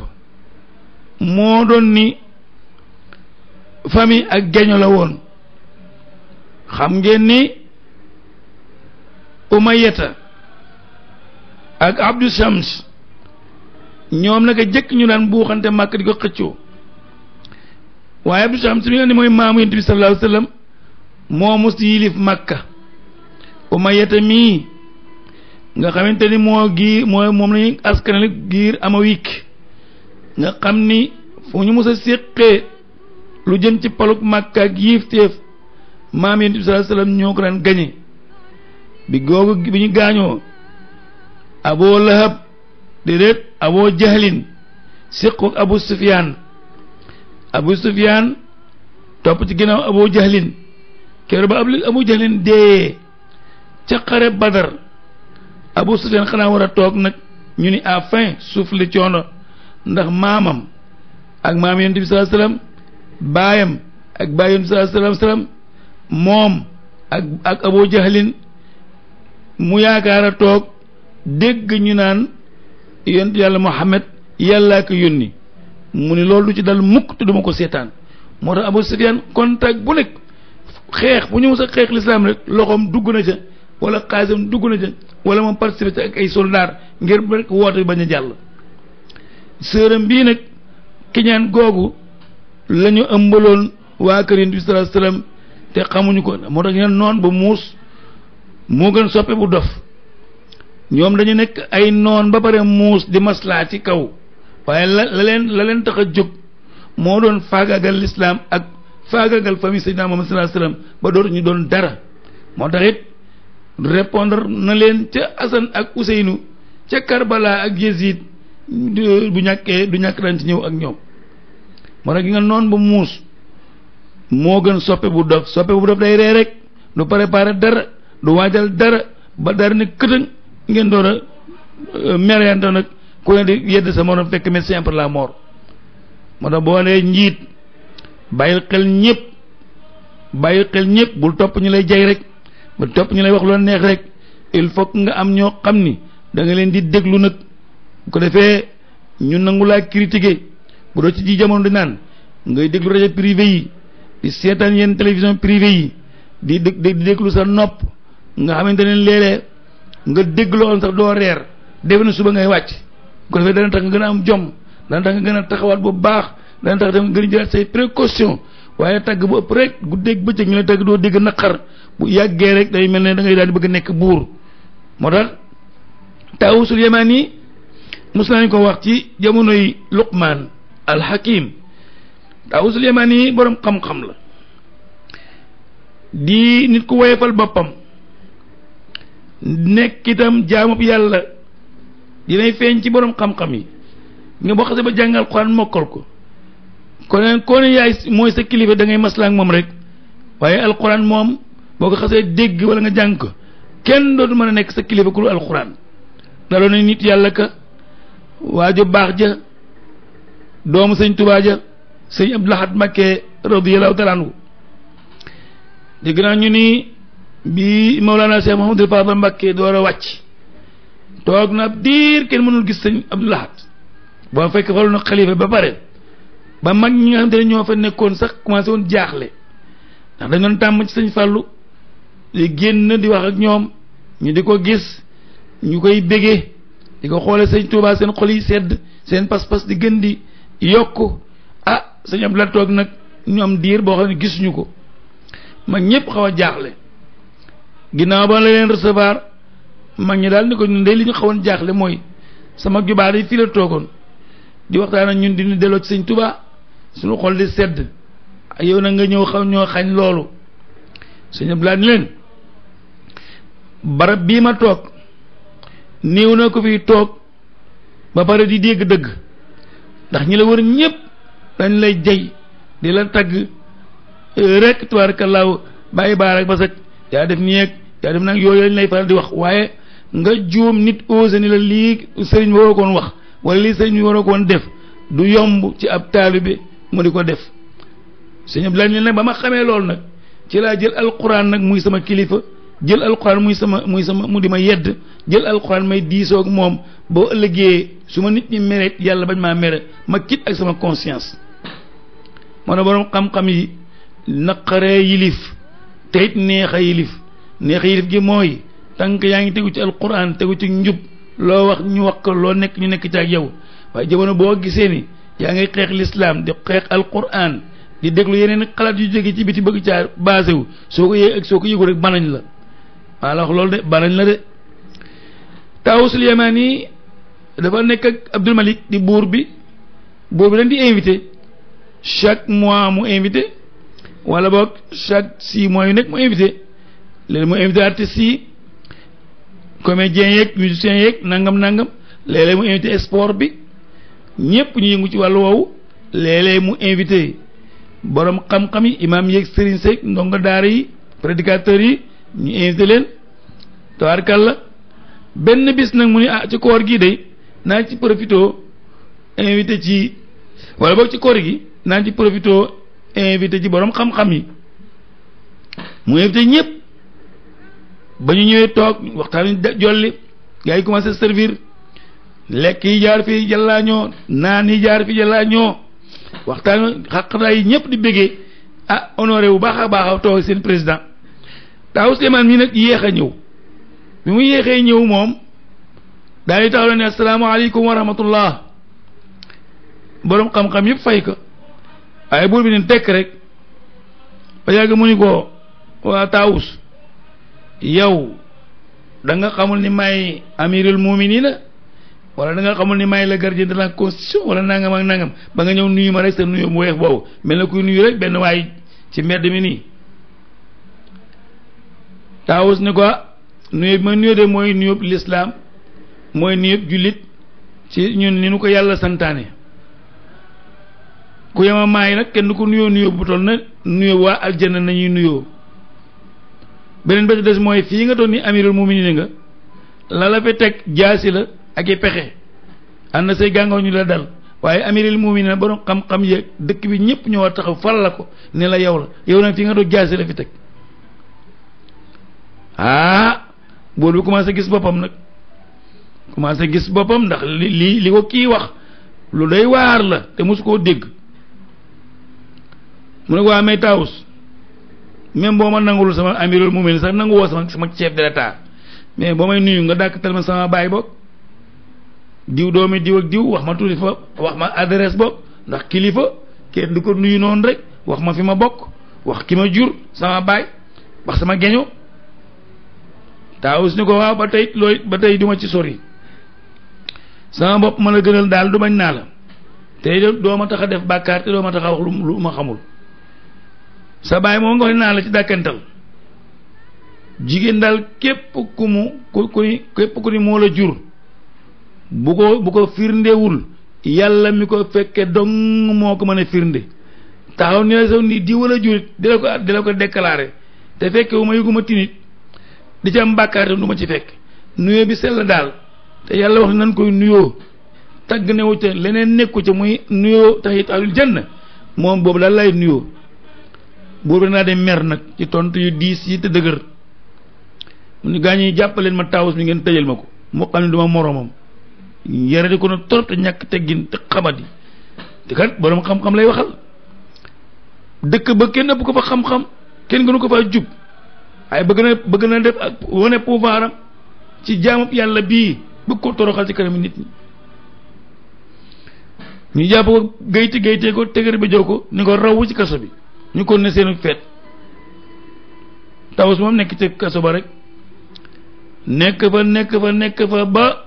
moo doon ni famille ak geño la woon. xam ngeen ni Umayyata ak Abdu Shams ñoom naka jëkk ñu daan buuxante Màkk di ko xëccoo waaye Abdu Shams mi nga ne mooy maamu Yonent bi sallallahu alayhi wa sallam moo mus yilif Màkka. Umayyata mii nga xamante ni moom lañuy askanale giir Amawik nga xam ni fu ñu mus a séqee lu jëm ci palug Màkka ak yiifteef maam Yonent bi sallallahu alayhi wa sallam ñoo ko daan gañe bi ñu gaañoo Abu Lahab déedéet Abu Jahlin séqoog Abu Sufyaan topp ci ginnaaw Abu Jahlin keroog ba Abu Jahlin dee ca xare Badar Abu Sufyaan xanaa war a toog nag ñu ni à fin suuf li coono ndax maamam ak maam Yonent bi sallallahu alayhi wa sallam baayam ak baay Yonent bi sallallahu alayhi wa sallam moom ak Abu Jahlin mu yaakaar a toog dégg ñu naan yonent yàlla Muhammad yàllaa ko yónni mu ni loolu du ci dal mukk te duma ko seetaan moo tax Abu Sufyaan contact bu nekk xeex bu ñu mës a xeex lislaam rek loxoom dugg na ca wala xaalisam dugg na ca wala moom participé ca ak ay soldaar ngir rek woote bañ a jàll. sëram bii nag kiñaan googu la ñu ëmbaloon waa kër Yonent bi sallallahu alayhi wasallam te xamuñu ko moo tax ñu noon ba muus moo gën soppe bu dof ñoom dañu nekk ay noon ba pare muus di maslaa ci kaw waaye la leen tax a jóg moo doon faagagal lislaam ak faagagal famille Seydina Muhammad sallallahu alayhi wasallam ba dootu ñu doon dara moo tax it répondre na leen ca Asan ak Useynu ca Karbala ak Yazid du ñàkk daan ci ñëw ak ñoom moo tax gi nga noon ba muus moo gën soppe bu dof day ree rek du préparer dara du waajal dara ba dara ne këtëng ngeen door a mereyante nag ku ne di yedd sa morom fekk mais simple la mort moo tax boo nee njiit bàyyil xel ñëpp bul topp ñu lay jay rek bul topp ñu lay wax lu neex rek il faut que nga am ñoo xam ni da nga leen di déglu nag bu ko defee ñu nangu laa critiquer bu doo ci ji jamono di naan ngay déglu rajo privé yi di seetaan yenn télévision privé yi di déglu sa nopp nga xamante ne léeg-léeg nga dégloon sax doo reer defe na suba ngay wàcc bu ko defee dana tax nga gën a am jom dana tax nga gën a taxawaat bu baax dana tax nga gën a jëlaat say précaution waaye tàgg bu ëpp rek guddeeg bëccëg ñu lay tàgg doo dégg naqar bu yàggee rek day mel ne da ngay daal di bëgg nekk buur moo tax Taawusul Yamaani mos nañu ko wax ci jamonoy Luqmaan al-Hakim Taawusul Yamaani borom xam-xam la di nit ku woyefal boppam nekk itam jaamub yàlla dinay feeñ ci borom xam-xam yi nga boo xasee ba jàngal Alxuraan mokkal ko koo ne yaay mooy sa kilifa da ngay maslaa ak moom rek waaye Alxuraan moom boo ko xasee dégg wala nga jàng ko kenn dootu mën a nekk sa kilifa ku Alxuraan daloon na nit yàlla ka waajo baax ja doomu sëñ Tuubaa ja sëñ Abdul Ahad Mbakke radiyallahu taala anhu dégg naa ñu ni bi Mawlana Cheikh Mouhamadul Fadal Mbakke door a wàcc toog na ab diir kenn mënul gis sëñ Abdul Ahad boo fekk falu na xalifa ba pare ba mag ñi nga xam ne ñoo fa nekkoon sax commencé woon jaaxle ndax dañ doon tàmm ci sëñ Fàllu di génn di wax ak ñoom ñu di ko gis ñu koy bégee di ko xoole sëñ Tuubaa seen xol yi sedd seen pas-pas di gën di yokk sëñ Abdul Ahad toog nag ñu am diir boo xam ne gisuñu ko mag ñëpp xaw a jaaxle ginnaaw ba la leen recevoir mag ñi daal ni ko ñun de li ñu xawoon jaaxle mooy sama jubaar yi fii la toogoon di waxtaan ak ñun di ñu delloo ci sëñ Tuubaa suñu xol di sedd yow nag nga ñëw xam ñoo xañ loolu sëñ Abdul Ahad ni leen barab bii ma toog néew na ko fi toog ba pare di dégg dëgg ndax ñi la wër ñëpp dañ lay jay di la tagg rek tubaarkallaahu bàyyi baar ak basak yaa def nii ak yaa def nag yooyu lañ lay faral di wax waaye nga juum nit osé ni la lii sëriñ waroo koon wax wala lii sëriñ waroo koon def du yomb ci ab taalibe mu di ko def sëñ Abdul Ahad nag ba ma xamee loolu nag ci laa jël alquran nag muy sama kilifa jël alquran muy sama mu di ma yedd jël alquran may diisoog moom boo ëllëgee su ma nit ñi mere yàlla bañ maa mere ma kit ak sama conscience. moo ne boroom xam-xam yi naqaree yilif te it neex a yilif gi mooy tànk yaa ngi tegu ci alquran tegu ci njub loo wax ñu wax ko loo nekk ñu nekk ci ak yow waaye jamono boo gisee ni yaa ngay xeex lislaam di xeex alquran di déglu yeneen xalaat yu jóge ci biti bëgg caa basé wu soo ko yëg ak soo ko yëgu rek banañ la maa la wax loolu de banañ la de. Taawusul Yamani dafa nekk ak Abdul Malik di buur bi dañ di invité chaque mois mu invité wala boog chaque 6 mois yu nekk mu invité léegi mu invité artistes yi comédiens yeeg musiciens yeeg nangam léeg-léeg mu invité sport bi ñëpp ñu yëngu ci wàllu woowu léeg-léeg mu invité borom xam-xam yi imaam yeeg sëriñ seeg ndongo daara yi prédicateurs yi ñu invité leen tabaarkalla benn bis nag mu ni ci koor gi day naa ci profito invité ci wala boog ci koor gi naa ci profito invité ci borom xam-xam yi mu invité ñëpp ba ñu ñëwee toog waxtaan jolli gars yi commencé servir lekk yi jaar fii jàllaañoo naan yi jaar fii jàllaañoo waxtaan xaqataay yi ñëpp di bëggee honoré bu baax a baax a toog seen président Taawu Souleymane mii nag yéex a ñëw bi mu yéexee ñëw moom daal di taxaw ne asalaamaaleykum wa rahmatullah borom xam-xam yëpp fay ko waaye buur bi ne tekk rek ba yàgg mu ni ko waa Taawus yow da nga xamul ni may amirul muminina wala da nga xamul ni may le gardien de la constitution wala nangam ak nangam ba nga ñëw nuyu ma rek sa nuyu mu weex boobu mel na kuy nuyu rek benn waay ci mbedd mi nii. Taawus ni ko nuyu bi ma nuyu de mooy nuyub lislaam mooy nuyub jullit ci ñun ni nu ko yàlla santaane ku yema maay nag kenn du ko nuyoo nuyoo bu toll na nuyoo waa aljanna nañuy nuyoo. beneen bés des mooy fii nga doon ni amirul muminin nga la fi teg jaasi la ak i pexe ànd na say gàngoo ñu la dal waaye amirul muminin borom xam-xam yeeg dëkk bi ñëpp ñoo war taxaw fal la ko ne la yow nag fii nga doon jaasi la fi teg boor bi commencé gis boppam nag commencé gis boppam ndax li ko kii wax lu doy waar la te mosu koo dégg mu ne ko waa may Taawus même boo ma nangul sama amirul mu'minin sax nangu woo sama chef de l'état mais boo may nuyu nga dàkkatal ma sama baay boog diw doomi diw ak diw wax ma tuuti fa wax ma adresse boog ndax kilifa kenn du ko nuyu noonu rek wax ma fi ma bokk wax ki ma jur sama baay wax sama geño Taawus ni ko waaw ba tey duma ci sori sama bopp ma la gënal daal du bañ naa la tey doo ma tax a def bàkkaar te doo ma tax a wax lu ma xamul sa baay moom nga wax naa la ci dàkkantal jigéen daal képp ku ni moo la jur bu ko firndewul yàlla mi ko fekke dong moo ko mën a firnde taxaw ni la saw ni di wala jurit di la ko déclaré te fekke wu ma yëguma tinit di ci am bàkkaar te du ma ci fekk nuyoo bi sell daal te yàlla wax nan koy nuyoo tagg newu ca leneen nekku ca muy nuyoo tahiyatul janna moom boobu daal lay nuyoo buur bi naa dem mer nag ci tontu yu diis yi te dëgër mu ni gaa ñi jàppaleen ma Taawus mi ngeen tëjal ma ko moo xam ne duma moroomam yare di ko na trop te ñàkk teggin te xamadi te kat borom xam-xam lay waxal dëkk ba kenn ëpp ko fa xam-xam kenn gënu ko fa jub waaye bëgg na def ak wane pouvoir am ci jaamub yàlla bii bëgg ko toroxal ci kanam nit ñi ñu jàpp ko gaytee ko tëgër bi jow ko ni ko raw ci kaso bi ñu kon ne seenu feet Taawus moom nekk ci kaso ba rek nekk fa ba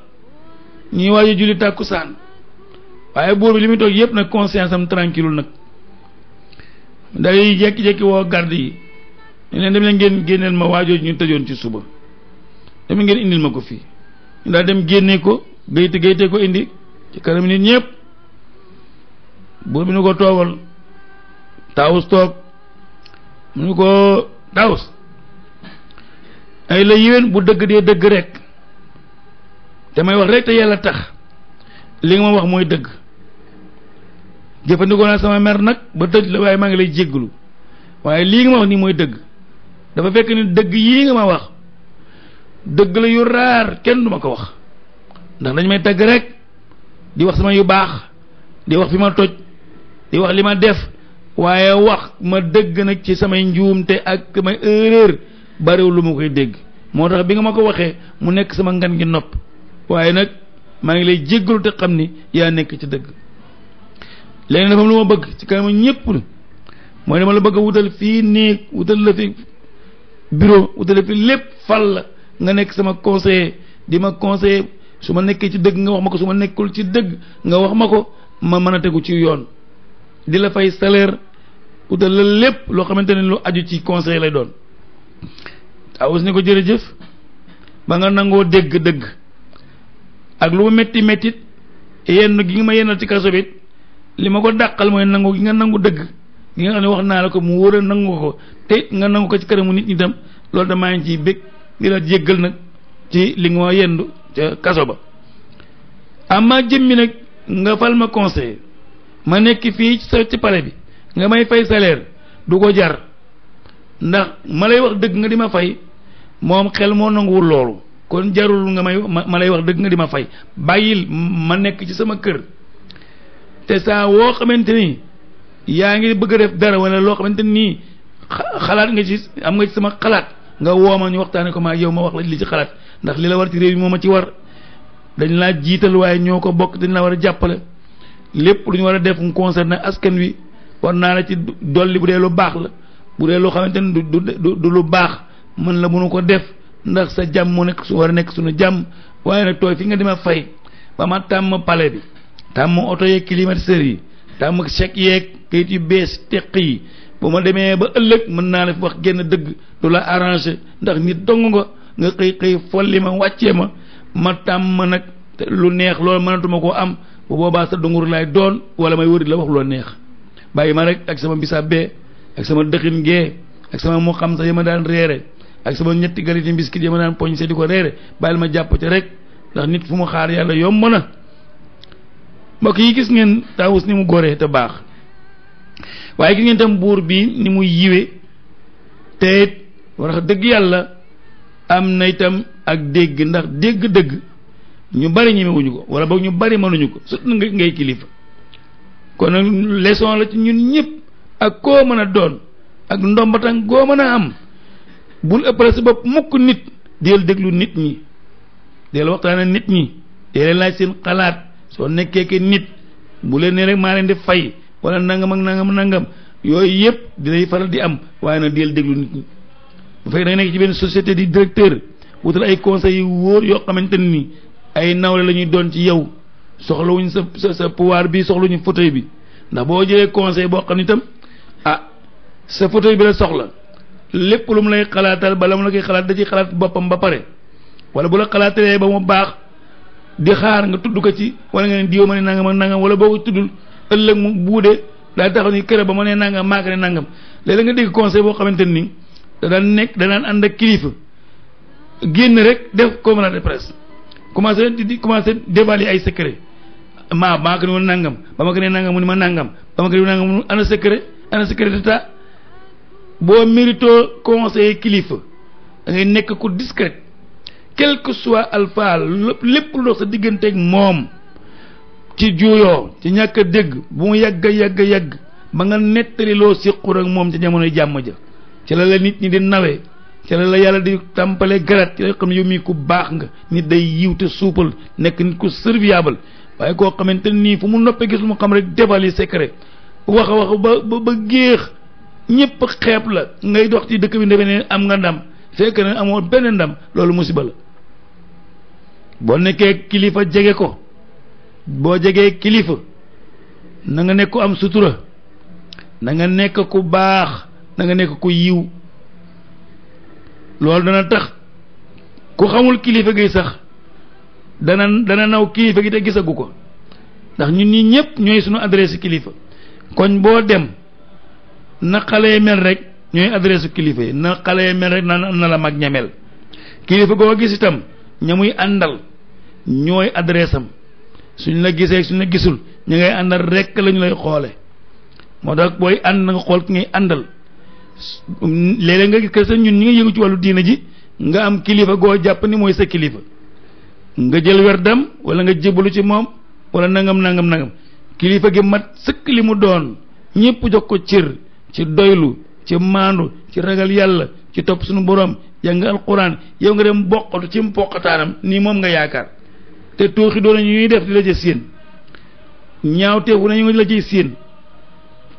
ñuy waaj a julli tàkkusaan waaye buur bi li muy toog yëpp nag conscience am tranquille nag day jekki-jekki woo garde yi ñu leen dem leen ngeen génneel ma waajoo ñu tëjoon ci suba dem ngeen indil ma ko fii ñu daal dem génne ko gayte ko indi ci kanam nit ñëpp buur bi nu ko toogal Taawus toog mu nu ko Taawus ay la yéwén bu dëgg dee dëgg rek te may wax rek te yàlla tax li nga ma wax mooy dëgg jëfandikoo naa sama mer nag ba tëj la waaye maa ngi lay jégglu waaye lii nga ma wax nii mooy dëgg dafa fekk ni dëgg yii nga ma wax dëgg la yu raar kenn du ma ko wax ndax dañ may tagg rek di wax sama yu baax di wax fi ma toj di wax li ma def waaye wax ma dëgg nag ci samay njuumte ak samay erreur bariwul lu ma koy dégg moo tax bi nga ma ko waxee mu nekk sama ngan gi nopp waaye nag maa ngi lay jéggalu te xam ni yaa nekk ci dëgg léegi dafa am lu ma bëgg ci kanam ñëpp mooy dama la bëgg a wutal fii néeg wutal la fi bureau wutal la fi lépp fal la nga nekk sama conseiller di ma conseiller su ma nekkee ci dëgg nga wax ma ko su ma nekkul ci dëgg nga wax ma ko ma mën a tegu ci yoon di la fay salaire wutal la lépp loo xamante ne lu aju ci conseil lay doon awus ni ko jërëjëf ba nga nangoo dégg dëgg ak lu ma metti mettit yenn gi nga ma yennal ci kaso bi li ma ko dàqal mooy nangu gi nga nangu dëgg gi nga xam ne wax naa la ko mu wóor a nangu ko te nga nangu ko ci kanamu nit ñi tam loolu damaa ngi ciy bég di la jéggal nag ci li nga ma yendu ca kaso ba ama jëmmi nag nga fal ma conseil ma nekk fii ci palais bi nga may fay salaire du ko jar ndax ma lay wax dëgg nga di ma fay moom xel moo nanguwul loolu kon jarul nga ma lay wax dëgg nga di ma fay bàyyil ma nekk ci sama kër te saa woo xamante ni yaa ngi bëgg a def dara wala loo xamante nii xalaat nga ci am nga ci sama xalaat nga wooma ñu waxtaane ko maa yow ma wax la li ci xalaat ndax li la war ci réew mi moo ma ci war dañ laa jiital waaye ñoo ko bokk dañ la war a jàppale lépp lu ñu war a def mu concerné askan wi war naa la ci dolli bu dee lu baax la bu dee loo xamante ni du lu baax mën la mënu ko def ndax sa jàmm moo nekk su war a nekk suñu jàmm waaye nag tooy fi nga dima fay ba ma tàmm palais bi tàmm oto yeeg climatiseur yi tàmm chèque yeeg kayit yu bees teq yi bu ma demee ba ëllëg mën naa la fi wax génn dëgg du la arrangé ndax nit dong nga xëy folli ma wàccee ma tàmm nag lu neex loolu mënatuma koo am bu boobaa sa dungur laay doon wala may wëri la wax loo neex bàyyi ma rek ak sama bisaab bee ak sama dëxin gee ak sama mu xam sax ya ma daan reere ak sama ñetti galiti mbiskit ya ma daan poñ se di ko reere bàyyil ma jàpp ca rek ndax nit fu mu xaar yàlla yomb na mbokk yi gis ngeen Taawus ni mu góoree te baax waaye gis ngeen tam buur bi ni mu yiwe te it wax dëgg yàlla am na itam ak dégg ndax dégg-dëgg ñu bari ñemewuñu ko wala boog ñu bari mënuñu ko surtout ngay kilifa kon nag leçon la ci ñun ñëpp ak koo mën a doon ak ndombatan goo mën a am bul ëppale sa bopp mukk nit deel déglu nit ñi deel waxtaane nit ñi deel laaj seen xalaat soo nekkee ke nit bu leen ne rek maa leen di fay wala nangam ak nangam yooyu yëpp dinay faral di am waaye nag deel déglu nit ñi bu fekkee da nga nekk ci benn société di directeur wutal ay conseils yu wóor yoo xamante ni ay nawle la ñuy doon ci yow soxlawuñ sa pouvoir bi soxlawuñu fauteuil bi ndax boo jëlee conseil boo xam ne itam sa fauteuil bi la soxla lépp lu mu lay xalaatal bala mu la koy xalaat da ciy xalaat boppam ba pare wala bu la xalaatalee ba mu baax di xaar nga tudd ko ci wala nga ne diw ma ne nangam ak nangam wala boo ko tuddul ëllëg mu buude daa taxaw ni kër ba ma ne nangam maa ko ne nangam léeg-léeg nga dégg conseil boo xamante ni da daan ànd ak kilifa génn rek def conférence de presse commencé dévaler ay secret maa ko ne woon nangam ba ma ko ne nangam mu ni ma nangam ba ma ko ne nangam mu ana secret d'état boo mérito conseiller kilifa da ngay nekk ku discret quel que soit alpha lépp lu dox sa digganteeg moom ci juuyoo ci ñàkk a dégg bu mu yàgg ba nga nettali loo siqur ak moom ci jamonoy jàmm ja ci la nit ñi di nawee ci la yàlla di tàmpale garat ci la xam ne yow mii ku baax nga nit day yiw te suupal nekk nit ku serviable waaye koo xamante nii fu mu noppee gis lu mu xam rek defal yi secret wax ba géex ñëpp xeeb la ngay dox ci dëkk bi ndefee ne am nga ndam fekk ne amoo benn ndam loolu musiba la boo nekkee kilifa jege ko boo jegee kilifa na nga nekk ku am sutura na nga nekk ku baax na nga nekk ku yiw loolu dana tax ku xamul kilifa gi sax dana naw kilifa gi te gisagu ko ndax ñun ñi ñëpp ñooy suñu adresse kilifa koñ boo dem na xale mel rek ñooy adresse kilifa yi na xale mel rek na la mag ñamel kilifa goo gis itam ña muy àndal ñooy adresse am suñ la gisee suñ la gisul ñu ngay àndal rek lañu lay xoole moo tax booy ànd na nga xool ki ngay àndal léeg-léeg nga gis que sa ñun ñi nga yëngu ci wàllu diina ji nga am kilifa goo jàpp ni mooy sa kilifa nga jël werdam wala nga jébbalu ci moom wala nangam kilifa gi mat sëkk li mu doon ñëpp jox ko cër ci doylu ci maandu ci ragal yàlla ci topp suñu borom jàng alquran yow nga dem boqatu ci mpoqataanam nii moom nga yaakaar te tooxi doon nañu ñuy def di la ca séen ñaaw teefu nañu la ciy séen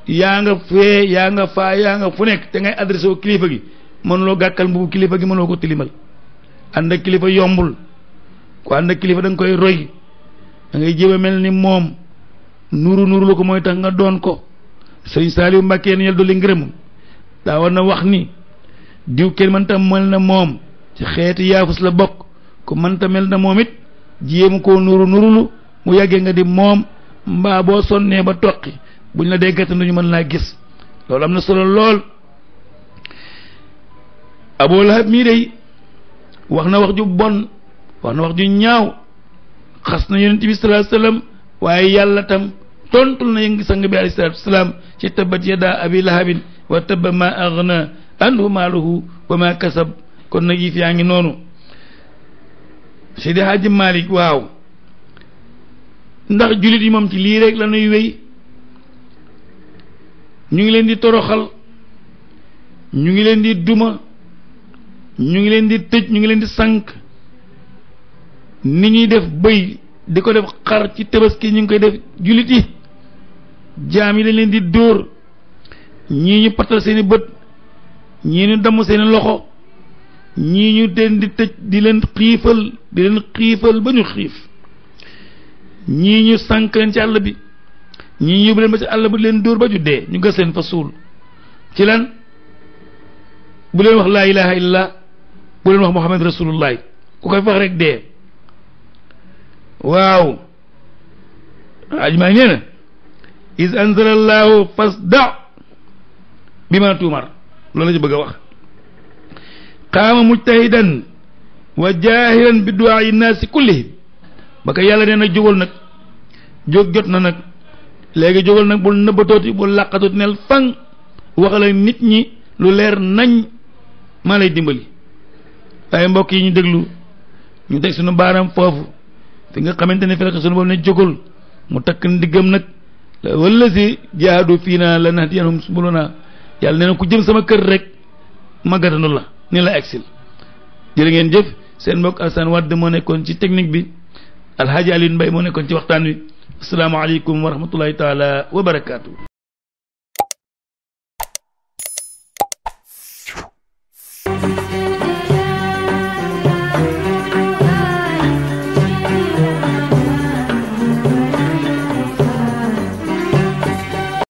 yaa nga fee yaa nga faa yaa nga fu nekk te ngay adressé wu kilifa gi mënuloo gàkkal mbubu kilifa gi mënoo ko tilimal ànd ak kilifa yombul ko ànd ak kilifa da nga koy roy da ngay jéem a mel ni moom nuru lu ko mooy tax nga doon ko sëriñ Saaliw Mbàkke ni yàlla dolli ngërëm daa war na wax ni diw kenn mënta mel na moom ci xeeti yaafus la bokk ku mënta mel na moom it jéemu koo nurulu mu yàggee nga di moom mbaa boo sonnee ba toqi buñ la dee gàttandu ñu mën laa gis loolu am na solo lool. Abu Lahab mii day wax na wax ju bon wax na wax ju ñaaw xas na yonent bi sallallahu alayhi wasallam waaye yàlla tam tontul na yëngi sang bi alayhi salaatu wasalaam ci tabbat yadaa abi lahabin wa tabba ma aghna anhu maaluhu wa ma kasab kon nag yi fi yaa ngi noonu. Seydi Hadji Malick waaw ndax jullit yi moom ci lii rek la ñuy wéy ñu ngi leen di toroxal ñu ngi leen di duma ñu ngi leen di tëj ñu ngi leen di sànk ni ñuy def bëy di ko def xar ci tabaski ñu ngi koy def jullit yi jaam yi dañ leen di dóor ñii ñu pattal seeni bët ñii ñu damm seeni loxo ñii ñu leen di tëj di leen xiifal ba ñu xiif ñii ñu sànk leen ci àll bi ñii ñu yóbbu leen ba ci àll bi di leen dóor ba ñu dee ñu gas leen fa suul ci lan bu leen wax laa ilaha illallah bu leen wax muhammad rasulullah ku koy wax rek dee. waaw ajmaa nee na is anzalallahu fasda bima tuumar loolu la ci bëgg a wax qaama mujtahidan wa jaahiran bi du'aa'i naasi kullihim ba ko yàlla nee na jógal nag jóg jot na nag léegi jógal nag bul nëbbatooti bul làqatooti nel fang waxala nit ñi lu leer nañ maa lay dimbali. waaye mbokk yi ñu déglu ñu teg suñu baaram foofu fi nga xamante ne fi la ko suñu boobu ne jógal mu takk ndiggam nag wallazi jaahadu fiina lanahdiyannahum subulana yàlla nee na ku jëm sama kër rek ma gàttanu la ni la exil. jërë ngeen jëf seen mbokk Alassane Wade moo nekkoon ci technique bi Alhaji Alioune Mbaye moo nekkoon ci waxtaan wi asalaamaaleykum wa rahmatullahi taala wa barakaatu.